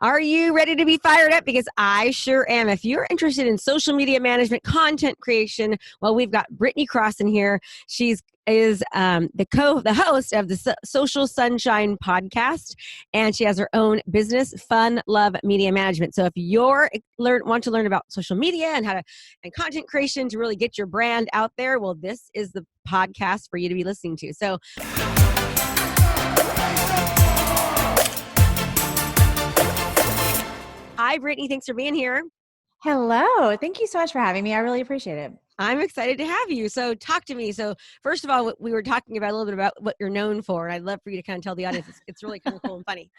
Are you ready to be fired up? Because I sure am. If you're interested in social media management, content creation, well, we've got Britney Crosson here. She's is the host of the Social Sunshine podcast, and she has her own business, Fun Love Media Management. So if you're want to learn about social media and and content creation to really get your brand out there, well, this is the podcast for you to be listening to. So hi, Brittany. Thanks for being here. Hello. Thank you so much for having me. I really appreciate it. I'm excited to have you. So talk to me. So first of all, we were talking about a little bit about what you're known for. And I'd love for you to kind of tell the audience. It's really kind of cool and funny.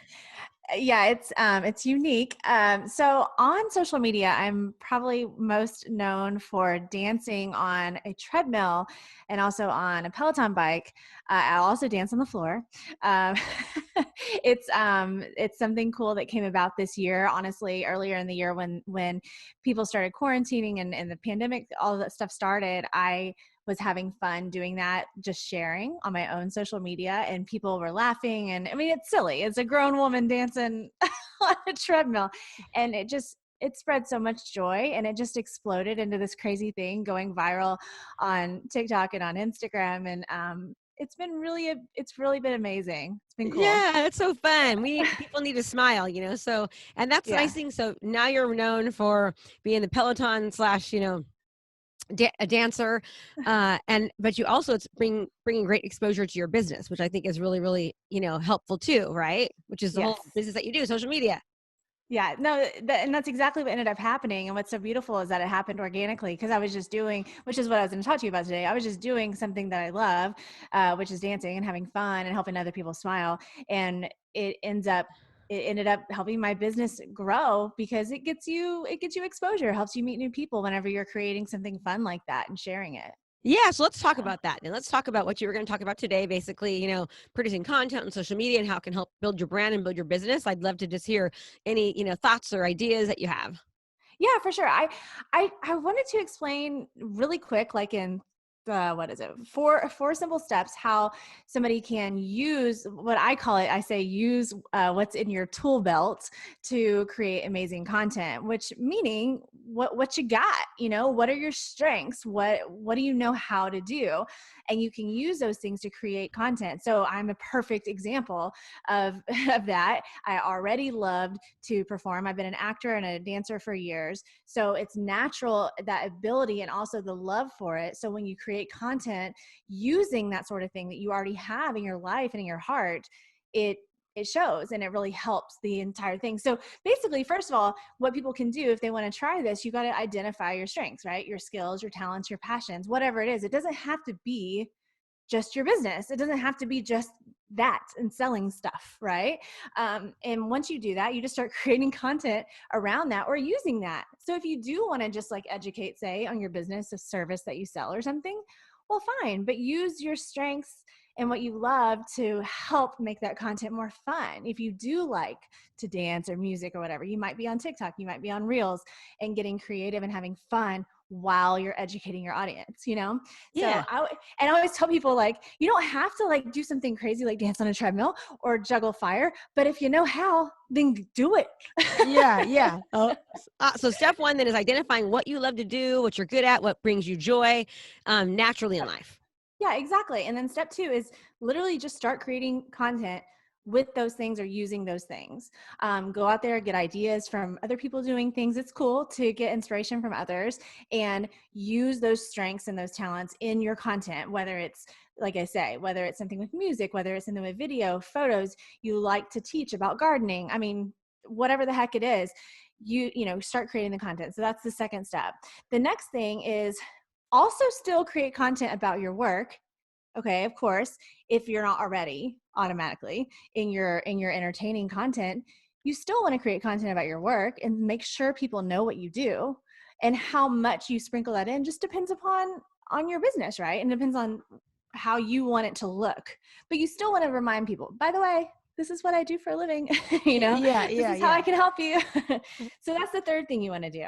Yeah, it's unique. So on social media, I'm probably most known for dancing on a treadmill and also on a Peloton bike. I'll also dance on the floor. Um, it's something cool that came about this year. Honestly, earlier in the year when people started quarantining and the pandemic, all of that stuff started, I was having fun doing that, just sharing on my own social media, and people were laughing. And I mean, it's silly. It's a grown woman dancing on a treadmill. And it spread so much joy, and it just exploded into this crazy thing going viral on TikTok and on Instagram. And it's really been amazing. It's been cool. Yeah, it's so fun. People need to smile, so, and that's the nice thing. So now you're known for being the Peloton slash, a dancer, but you also it's bringing great exposure to your business, which I think is really, really, helpful too, right? Which is the whole business that you do, social media. Yeah, no, and that's exactly what ended up happening. And what's so beautiful is that it happened organically, because I was just doing, which is what I was going to talk to you about today. I was just doing something that I love, which is dancing and having fun and helping other people smile. And it ended up helping my business grow, because it gets you exposure, helps you meet new people whenever you're creating something fun like that and sharing it. Yeah, so let's talk about that. And let's talk about what you were going to talk about today, basically, producing content on social media and how it can help build your brand and build your business. I'd love to just hear any, thoughts or ideas that you have. Yeah, for sure. I wanted to explain really quick, like in what is it? Four simple steps how somebody can use what I call it. I say use what's in your tool belt to create amazing content. Which meaning what you got. What are your strengths? What do you know how to do? And you can use those things to create content. So I'm a perfect example of that. I already loved to perform. I've been an actor and a dancer for years. So it's natural, that ability and also the love for it. So when you create content using that sort of thing that you already have in your life and in your heart, it shows, and it really helps the entire thing. So basically, first of all, what people can do if they want to try this, you got to identify your strengths, right? Your skills, your talents, your passions, whatever it is. It doesn't have to be just your business. It doesn't have to be just that and selling stuff, right? And once you do that, you just start creating content around that or using that. So if you do want to just like educate, say, on your business, a service that you sell or something, well, fine, but use your strengths and what you love to help make that content more fun. If you do like to dance or music or whatever, you might be on TikTok, you might be on Reels, and getting creative and having fun while you're educating your audience, Yeah. So I always tell people, like, you don't have to like do something crazy like dance on a treadmill or juggle fire, but if you know how, then do it. Yeah. So step one then is identifying what you love to do, what you're good at, what brings you joy, naturally in life. Yeah, exactly. And then step two is literally just start creating content with those things or using those things. Go out there, get ideas from other people doing things. It's cool to get inspiration from others and use those strengths and those talents in your content, whether it's, like I say, whether it's something with music, whether it's something with video, photos, you like to teach about gardening. I mean, whatever the heck it is, start creating the content. So that's the second step. The next thing is also still create content about your work. Okay, of course, if you're not already automatically in your entertaining content, you still want to create content about your work and make sure people know what you do. And how much you sprinkle that in just depends on your business, right? And depends on how you want it to look. But you still want to remind people, by the way, this is what I do for a living. This is how I can help you. So that's the third thing you want to do.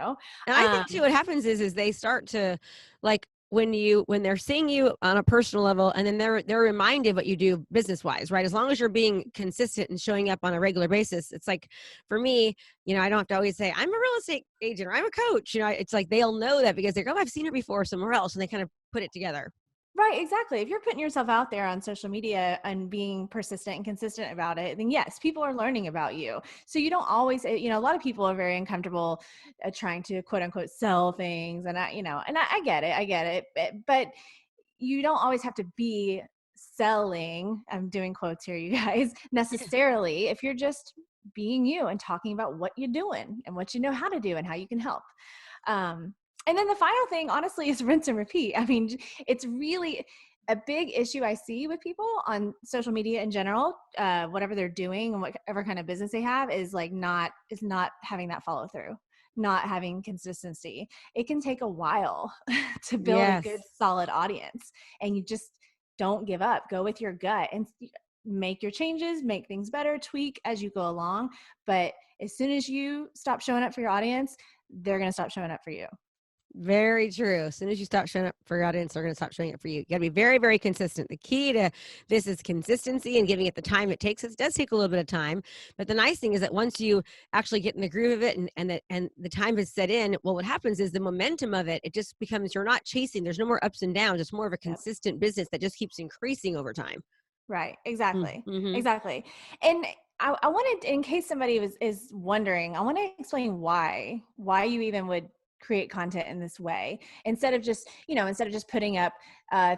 And I think too, what happens is they start to like when they're seeing you on a personal level, and then they're reminded what you do business wise, right? As long as you're being consistent and showing up on a regular basis, it's like for me, I don't have to always say I'm a real estate agent or I'm a coach. It's like they'll know that because they're like, oh, I've seen her before somewhere else, and they kind of put it together. Right, exactly. If you're putting yourself out there on social media and being persistent and consistent about it, then yes, people are learning about you. So you don't always, a lot of people are very uncomfortable trying to quote unquote sell things. And I get it, but you don't always have to be selling. I'm doing quotes here, you guys, necessarily, if you're just being you and talking about what you're doing and what you know how to do and how you can help. And then the final thing, honestly, is rinse and repeat. I mean, it's really a big issue I see with people on social media in general, whatever they're doing and whatever kind of business they have is not having that follow through, not having consistency. It can take a while to build a good, solid audience, and you just don't give up. Go with your gut and make your changes, make things better, tweak as you go along. But as soon as you stop showing up for your audience, they're going to stop showing up for you. Very true. As soon as you stop showing up for your audience, they're going to stop showing up for you. You got to be very, very consistent. The key to this is consistency and giving it the time it takes. It does take a little bit of time, but the nice thing is that once you actually get in the groove of it and the time is set in, well, what happens is the momentum of it, it just becomes, you're not chasing. There's no more ups and downs. It's more of a consistent business that just keeps increasing over time. Right. Exactly. Mm-hmm. Exactly. And I wanted, in case somebody is wondering, I want to explain why you even would create content in this way instead of just putting up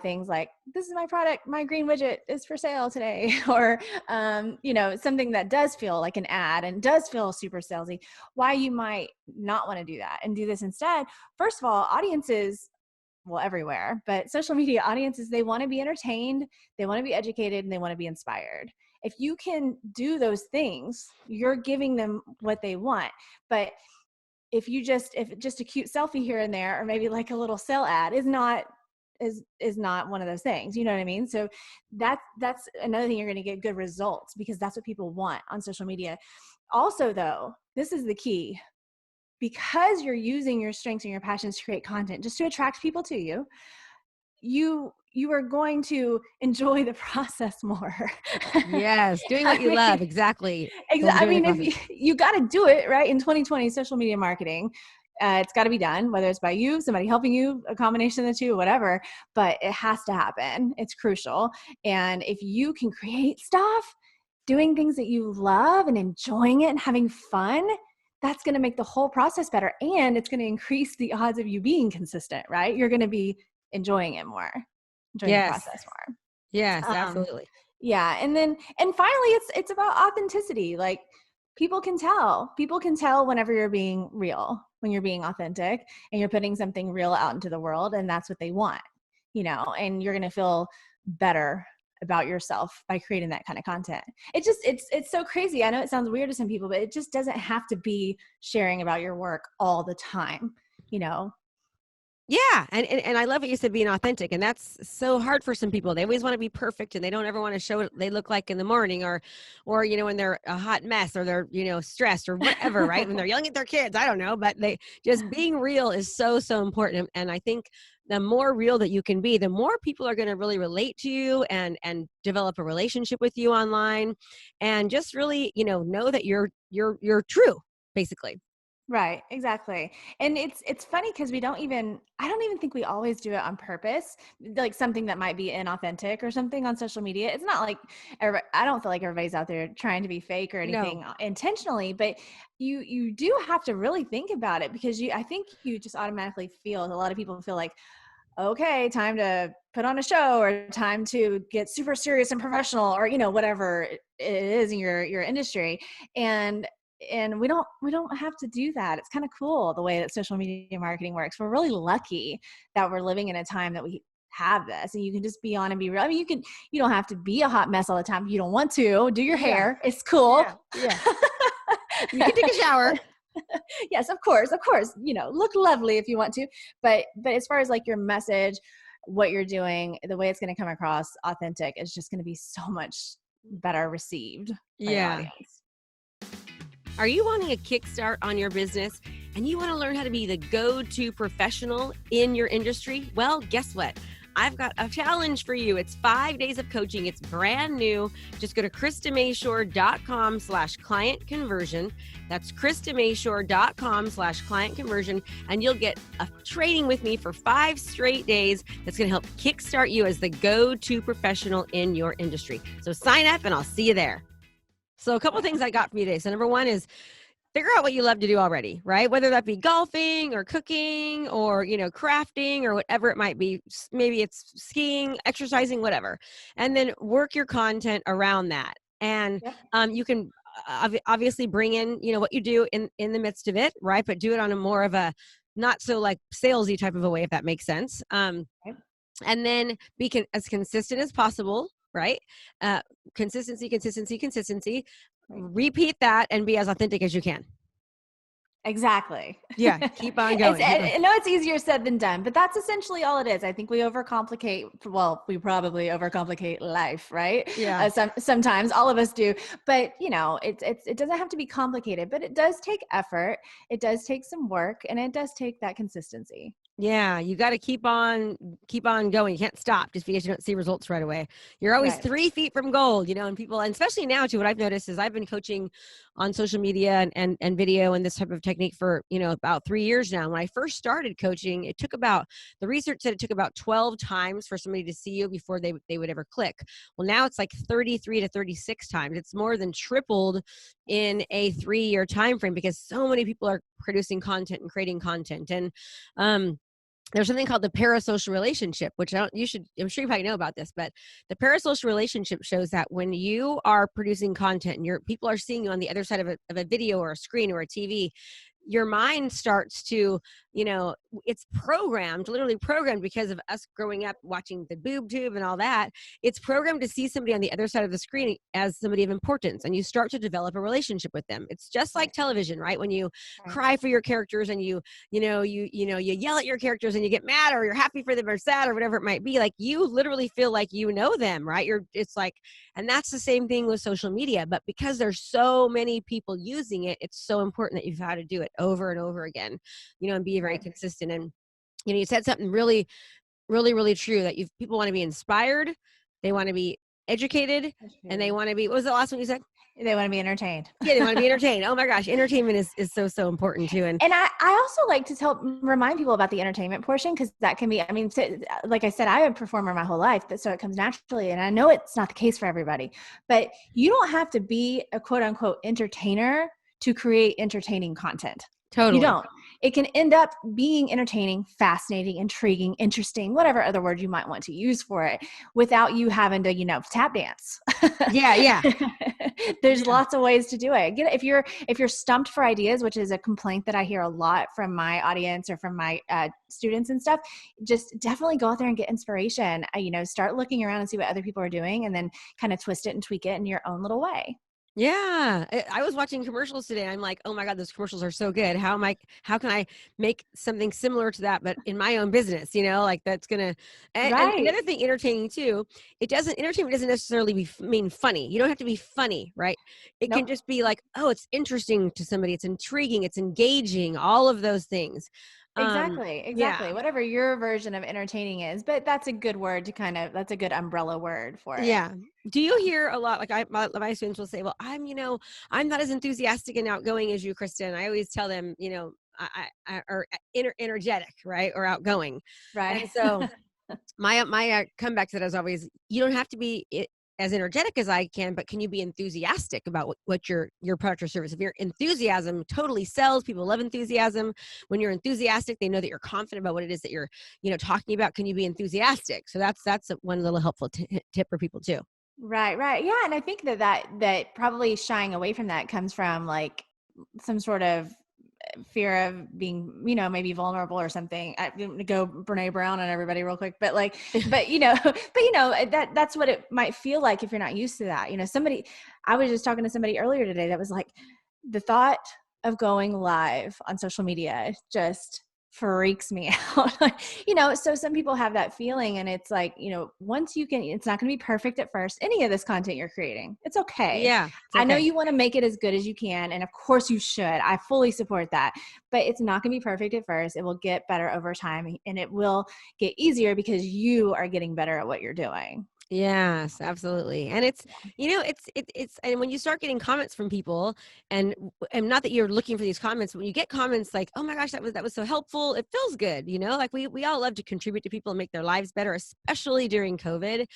things like, this is my product, my green widget is for sale today, or something that does feel like an ad and does feel super salesy. Why you might not want to do that and do this instead. First of all, audiences, well, everywhere, but social media audiences, they want to be entertained, they want to be educated, and they want to be inspired. If you can do those things, you're giving them what they want. But if just a cute selfie here and there, or maybe like a little sale ad is not one of those things, you know what I mean? So that's another thing, you're going to get good results because that's what people want on social media. Also though, this is the key, because you're using your strengths and your passions to create content just to attract people to you, you are going to enjoy the process more. Yes, doing what you love. Exactly. I mean, if you got to do it right in 2020, social media marketing, it's got to be done, whether it's by you, somebody helping you, a combination of the two, whatever, but it has to happen. It's crucial. And if you can create stuff, doing things that you love and enjoying it and having fun, that's going to make the whole process better. And it's going to increase the odds of you being consistent, right? You're going to be enjoying it more, enjoying the process more. Yes, absolutely. Yeah. And finally, it's about authenticity. Like people can tell whenever you're being real, when you're being authentic and you're putting something real out into the world, and that's what they want, and you're going to feel better about yourself by creating that kind of content. It's so crazy. I know it sounds weird to some people, but it just doesn't have to be sharing about your work all the time, Yeah. And I love what you said, being authentic. And that's so hard for some people. They always want to be perfect and they don't ever want to show what they look like in the morning or, when they're a hot mess or they're, stressed or whatever, right? When they're yelling at their kids, I don't know, but they just being real is so, so important. And I think the more real that you can be, the more people are going to really relate to you and develop a relationship with you online and just really, know that you're true, basically. Right, exactly. And it's funny because I don't even think we always do it on purpose, like something that might be inauthentic or something on social media. It's not like I don't feel like everybody's out there trying to be fake or anything intentionally, but you do have to really think about it because I think you just automatically feel, a lot of people feel like, okay, time to put on a show or time to get super serious and professional or, whatever it is in your industry. And we don't have to do that. It's kind of cool the way that social media marketing works. We're really lucky that we're living in a time that we have this and you can just be on and be real. I mean, you don't have to be a hot mess all the time. You don't want to do your hair. It's cool. Yeah. You can take a shower. Yes, of course, look lovely if you want to, but as far as like your message, what you're doing, the way it's going to come across authentic is just going to be so much better received by your audience. Are you wanting a kickstart on your business and you want to learn how to be the go-to professional in your industry, well, guess what? I've got a challenge for you. It's 5 days of coaching. It's brand new. Just go to KristaMashore.com/client conversion. That's KristaMashore.com/client conversion. And you'll get a training with me for 5 straight days that's going to help kickstart you as the go-to professional in your industry. So sign up and I'll see you there. So a couple of things I got for you today. So number one is figure out what you love to do already, right? Whether that be golfing or cooking or, crafting or whatever it might be. Maybe it's skiing, exercising, whatever. And then work your content around that. And you can obviously bring in, what you do in the midst of it, right? But do it on a more of a not so like salesy type of a way, if that makes sense. And then be as consistent as possible, right? Consistency. Repeat that and be as authentic as you can. Exactly. Yeah. Keep on going. I know it's easier said than done, but that's essentially all it is. I think we probably overcomplicate life, right? Yeah. Sometimes all of us do, but it doesn't have to be complicated, but it does take effort. It does take some work, and it does take that consistency. Yeah, you got to keep on going. You can't stop just because you don't see results right away. You're always 3 feet from gold, and people, and especially now too, what I've noticed is I've been coaching on social media and video and this type of technique for, about 3 years now. When I first started coaching, the research said it took about 12 times for somebody to see you before they would ever click. Well, now it's like 33 to 36 times. It's more than tripled in a 3-year time frame because so many people are producing content and creating content. And, there's something called the parasocial relationship, which I'm sure you probably know about this, but the parasocial relationship shows that when you are producing content and people are seeing you on the other side of a video or a screen or a TV, your mind starts to, it's literally programmed because of us growing up watching the boob tube and all that. It's programmed to see somebody on the other side of the screen as somebody of importance, and you start to develop a relationship with them. It's just like television, right? When you cry for your characters and you yell at your characters and you get mad or you're happy for them or sad or whatever it might be, like you literally feel like you know them, right? And that's the same thing with social media, but because there's so many people using it, it's so important that you've had to do it over and over again, and be very consistent. And, you said something really, really, really true that people want to be inspired. They want to be educated and they want to be, what was the last one you said? They want to be entertained. Yeah, they want to be entertained. Oh my gosh. Entertainment is so, so important too. And I also like to remind people about the entertainment portion, because that can be, like I said, I am a performer my whole life, so it comes naturally. And I know it's not the case for everybody, but you don't have to be a quote unquote entertainer to create entertaining content. Totally. You don't. It can end up being entertaining, fascinating, intriguing, interesting, whatever other word you might want to use for it, without you having to, tap dance. Yeah. There's lots of ways to do it. If you're stumped for ideas, which is a complaint that I hear a lot from my audience or from my students and stuff, just definitely go out there and get inspiration. Start looking around and see what other people are doing, and then kind of twist it and tweak it in your own little way. Yeah. I was watching commercials today. I'm like, oh my God, those commercials are so good. How can I make something similar to that, but in my own business, that's going to, and another thing, entertaining too, entertainment doesn't necessarily mean funny. You don't have to be funny, right? It can just be like, oh, it's interesting to somebody. It's intriguing. It's engaging, all of those things. Exactly. Yeah. Whatever your version of entertaining is, but that's a good word that's a good umbrella word for it. Yeah. Do you hear a lot, like my students will say, well, I'm not as enthusiastic and outgoing as you, Krista. And I always tell them, I are energetic, right? Or outgoing. Right. And so my comeback to that is always, you don't have to be as energetic as I can, but can you be enthusiastic about what your product or service? If your enthusiasm totally sells, people love enthusiasm. When you're enthusiastic, they know that you're confident about what it is that you're, talking about. Can you be enthusiastic? So that's one little helpful tip for people too. Right. Yeah. And I think that probably shying away from that comes from like some sort of fear of being, maybe vulnerable or something. I'm going to go Brene Brown on everybody real quick, but that's what it might feel like if you're not used to that. I was just talking to somebody earlier today that was like, the thought of going live on social media just freaks me out. You know, so some people have that feeling, and it's like, you know, once you can, it's not going to be perfect at first. Any of this content you're creating, it's okay. Yeah, it's I know okay. you want to make it as good as you can, and of course you should. I fully support that, but it's not going to be perfect at first. It will get better over time, and it will get easier because you are getting better at what you're doing. Yes, absolutely. And it's, it's, and when you start getting comments from people, and not that you're looking for these comments, when you get comments like, "Oh my gosh, that was so helpful," it feels good, like we all love to contribute to people and make their lives better, especially during COVID.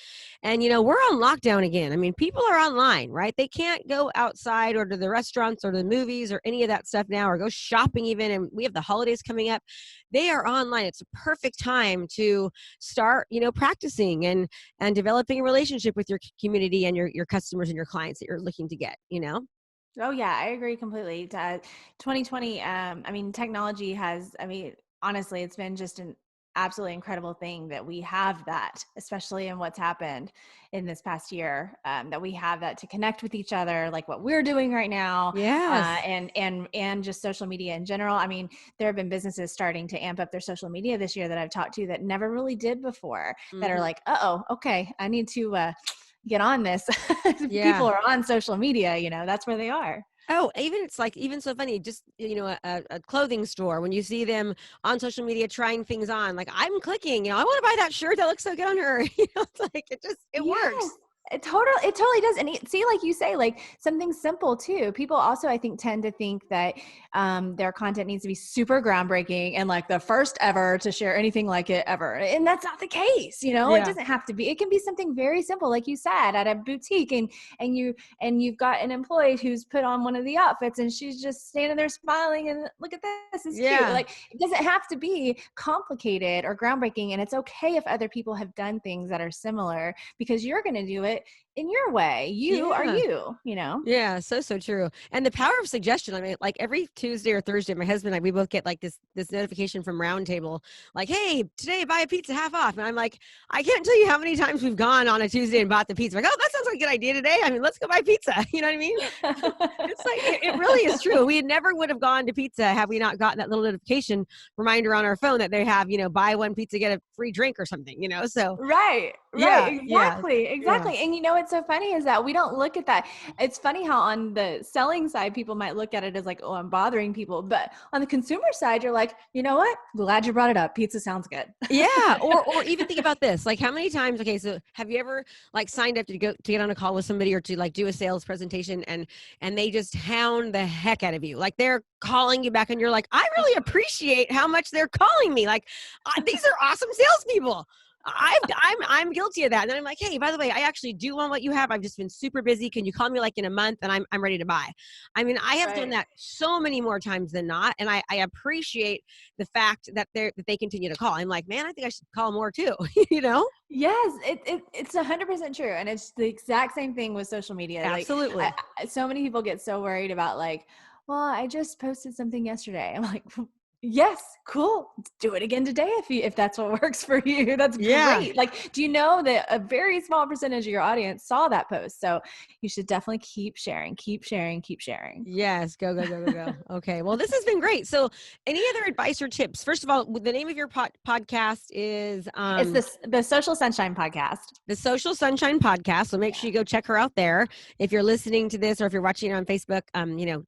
And we're on lockdown again. I mean, people are online, right? They can't go outside or to the restaurants or to the movies or any of that stuff now, or go shopping even. And we have the holidays coming up. They are online. It's a perfect time to start, practicing and developing a relationship with your community and your customers and your clients that you're looking to get. Oh yeah, I agree completely. 2020, I mean, technology has, honestly, it's been just an absolutely incredible thing that we have that, especially in what's happened in this past year, that we have that to connect with each other, like what we're doing right now, Yes. and just social media in general. I mean, there have been businesses starting to amp up their social media this year that I've talked to that never really did before, that are Hmm. like, oh, okay, I need to get on this. People Yeah. are on social media, that's where they are. Oh, even so funny, just, a clothing store, when you see them on social media trying things on, like I'm clicking, I want to buy that shirt that looks so good on her. It's like, it Yes, works. it totally does. And see, like you say, like something simple too. People also, I think, tend to think that their content needs to be super groundbreaking and like the first ever to share anything like it ever. And that's not the case. It Yeah. doesn't have to be. It can be something very simple, like you said, at a boutique, and you've got an employee who's put on one of the outfits, and she's just standing there smiling, and look at this, it's cute. Yeah. Like, it doesn't have to be complicated or groundbreaking, and it's okay if other people have done things that are similar, because you're going to do it in your way. You are Yeah. you. Yeah, so true. And the power of suggestion. I mean, like every Tuesday or Thursday, my husband and I, we both get like this notification from Roundtable, like, "Hey, today buy a pizza half off." And I'm like, I can't tell you how many times we've gone on a Tuesday and bought the pizza. Like, "Oh, that sounds like a good idea today. I mean, let's go buy pizza." You know what I mean? It's like it really is true. We never would have gone to pizza had we not gotten that little notification reminder on our phone that they have, buy one pizza, get a free drink or something. So Right, yeah, yeah, yeah. exactly. And what's so funny is that we don't look at that. It's funny how on the selling side, people might look at it as like, oh, I'm bothering people. But on the consumer side, you're like, you know what? Glad you brought it up. Pizza sounds good. Yeah, or even think about this. Like, how many times, okay, so have you ever like signed up to get on a call with somebody or to like do a sales presentation, and they just hound the heck out of you. Like, they're calling you back and you're like, "I really appreciate how much they're calling me. Like, these are awesome salespeople." I'm guilty of that. And then I'm like, "Hey, by the way, I actually do want what you have. I've just been super busy. Can you call me like in a month and I'm ready to buy?" I mean, I have done Right. that so many more times than not. And I appreciate the fact that they continue to call. I'm like, "Man, I think I should call more too." you know? Yes, it's 100% true. And it's the exact same thing with social media. Like, Absolutely. so many people get so worried about like, well, I just posted something yesterday. I'm like, yes, cool. Do it again today if that's what works for you. That's Yeah. great. Like, do you know that a very small percentage of your audience saw that post? So you should definitely keep sharing, keep sharing, keep sharing. Yes. Go, go, go, go, go. Okay. Well, this has been great. So, any other advice or tips? First of all, the name of your podcast is It's the Social Sunshine Podcast. the Social Sunshine Podcast. So make sure you go check her out there. If you're listening to this or if you're watching it on Facebook,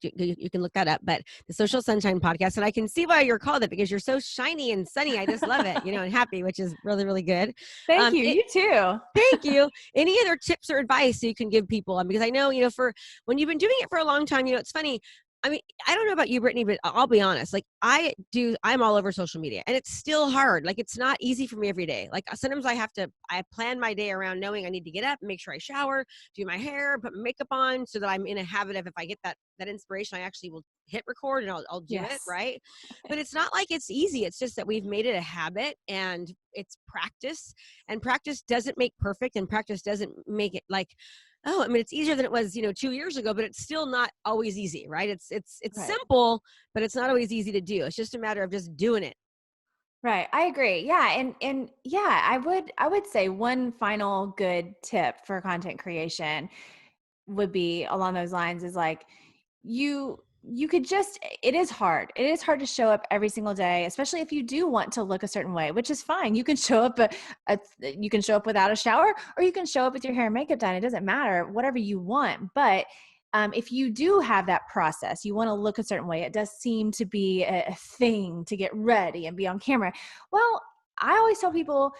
you can look that up. But the Social Sunshine Podcast, and I can see why you're called it, because you're so shiny and sunny. I just love it, and happy, which is really, really good. Thank you. It, You too. Thank you. Any other tips or advice you can give people? Because I know, for when you've been doing it for a long time, it's funny. I mean, I don't know about you, Brittany, but I'll be honest. Like, I'm all over social media, and it's still hard. Like, it's not easy for me every day. Like, sometimes I plan my day around knowing I need to get up, make sure I shower, do my hair, put my makeup on, so that I'm in a habit of, if I get that inspiration, I actually will hit record and I'll do it. Yes. Right. But it's not like it's easy. It's just that we've made it a habit, and it's practice, and practice doesn't make perfect, and practice doesn't make it like, oh, I mean, it's easier than it was, 2 years ago, but it's still not always easy, right? It's Right. simple, but it's not always easy to do. It's just a matter of just doing it. Right. I agree. Yeah. And yeah, I would say one final good tip for content creation would be along those lines is like, you you could just, it is hard. It is hard to show up every single day, especially if you do want to look a certain way, which is fine. You can show up, you can show up without a shower, or you can show up with your hair and makeup done. It doesn't matter, whatever you want. But if you do have that process, you want to look a certain way, it does seem to be a thing to get ready and be on camera. Well, I always tell people,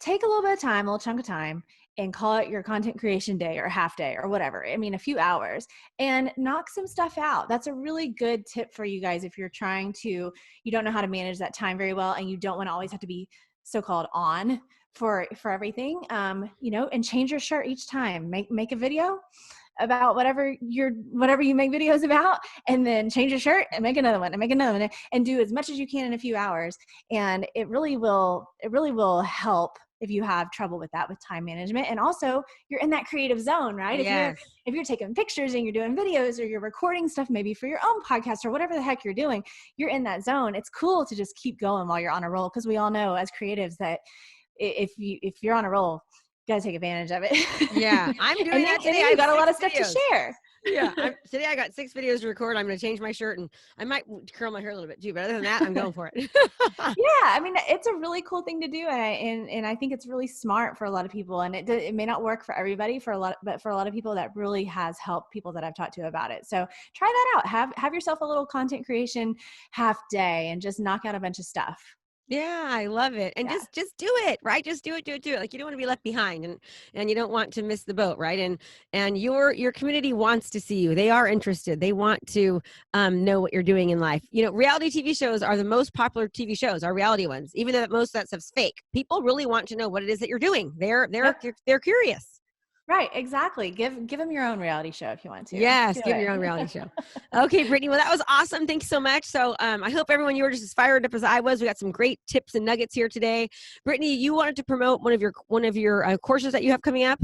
take a little bit of time, a little chunk of time, and call it your content creation day or half day or whatever. I mean, a few hours, and knock some stuff out. That's a really good tip for you guys if you're you don't know how to manage that time very well, and you don't want to always have to be so-called on for everything, and change your shirt each time. Make a video about whatever you make videos about, and then change your shirt and make another one and make another one, and do as much as you can in a few hours. And it really will help if you have trouble with that, with time management. And also, you're in that creative zone, right? Yes. If you're taking pictures and you're doing videos, or you're recording stuff maybe for your own podcast or whatever the heck you're doing, you're in that zone. It's cool to just keep going while you're on a roll, because we all know as creatives that if you're on a roll, you gotta take advantage of it. Yeah, I'm doing that today. I've got a lot of stuff to share. Yeah, today I got 6 videos to record. I'm going to change my shirt, and I might curl my hair a little bit too. But other than that, I'm going for it. Yeah, I mean, it's a really cool thing to do, and I think it's really smart for a lot of people. And it may not work for everybody, but for a lot of people, that really has helped people that I've talked to about it. So try that out. Have yourself a little content creation half day, and just knock out a bunch of stuff. Yeah, I love it. And just do it, right? Just do it. Like, you don't want to be left behind, and you don't want to miss the boat, right? And your community wants to see you. They are interested. They want to know what you're doing in life. Reality TV shows are the most popular TV shows, are reality ones, even though most of that stuff's fake. People really want to know what it is that you're doing. They're curious. Right, exactly. Give them your own reality show if you want to. Yes, give your own reality show. Okay, Britney. Well, that was awesome. Thank you so much. So I hope everyone, you were just as fired up as I was. We got some great tips and nuggets here today. Britney, you wanted to promote one of your courses that you have coming up,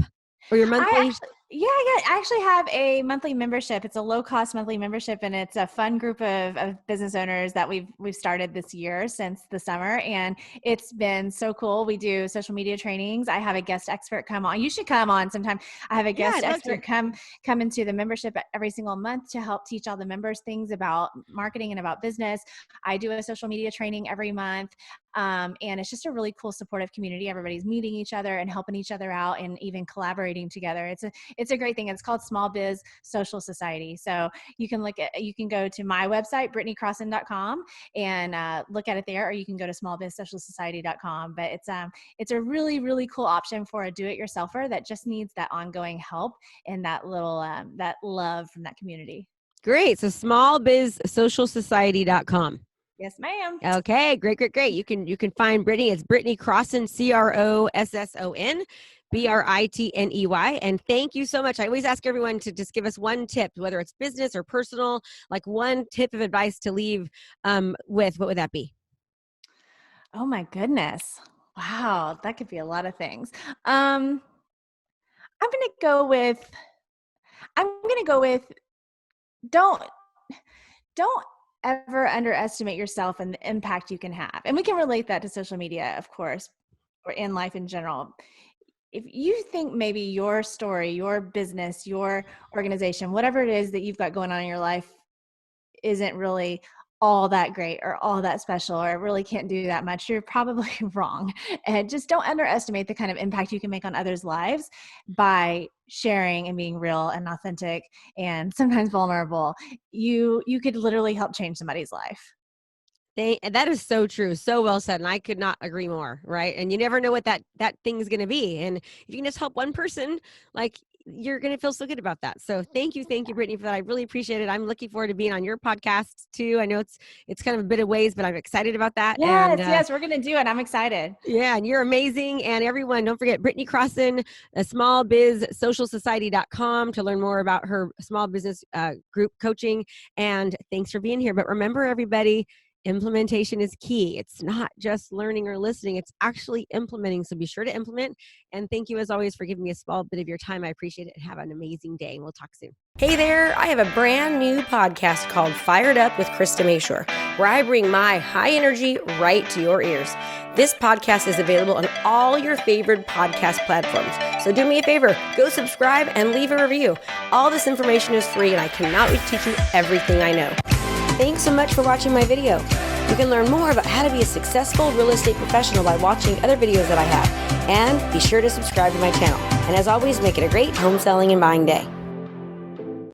or your monthly? I actually have a monthly membership. It's a low-cost monthly membership, and it's a fun group of business owners that we've started this year since the summer, and it's been so cool. We do social media trainings. I have a guest expert come on. You should come on sometime. I have a guest expert come into the membership every single month to help teach all the members things about marketing and about business. I do a social media training every month, and it's just a really cool, supportive community. Everybody's meeting each other and helping each other out, and even collaborating together. It's a great thing. It's called Small Biz Social Society. So you can go to my website, BritneyCrosson.com, and look at it there, or you can go to smallbizsocialsociety.com. But it's a really, really cool option for a do-it-yourselfer that just needs that ongoing help and that little that love from that community. Great. So smallbizsocialsociety.com. Yes, ma'am. Okay, great. You can find Britney. It's Britney Crosson, Crosson, Britney. And thank you so much. I always ask everyone to just give us one tip, whether it's business or personal, like one tip of advice to leave with. What would that be? Oh my goodness. Wow. That could be a lot of things. I'm going to go with don't ever underestimate yourself and the impact you can have. And we can relate that to social media, of course, or in life in general. If you think maybe your story, your business, your organization, whatever it is that you've got going on in your life isn't really all that great or all that special, or really can't do that much, you're probably wrong. And just don't underestimate the kind of impact you can make on others' lives by sharing and being real and authentic and sometimes vulnerable. You could literally help change somebody's life. That is so true. So well said. And I could not agree more. Right. And you never know what that thing is going to be. And if you can just help one person, like, you're going to feel so good about that. So thank you, Britney, for that. I really appreciate it. I'm looking forward to being on your podcast too. I know it's kind of a bit of ways, but I'm excited about that. Yes, we're going to do it. I'm excited. Yeah. And you're amazing. And everyone, don't forget Britney Crosson, smallbizsocialsociety.com to learn more about her small business group coaching. And thanks for being here. But remember, everybody, implementation is key. It's not just learning or listening, it's actually implementing. So be sure to implement. And thank you as always for giving me a small bit of your time. I appreciate it, and have an amazing day. And we'll talk soon. Hey there, I have a brand new podcast called Fired Up with Krista Mashore, where I bring my high energy right to your ears. This podcast is available on all your favorite podcast platforms. So do me a favor, go subscribe and leave a review. All this information is free, and I cannot wait to teach you everything I know. Thanks so much for watching my video. You can learn more about how to be a successful real estate professional by watching other videos that I have. And be sure to subscribe to my channel. And as always, make it a great home selling and buying day.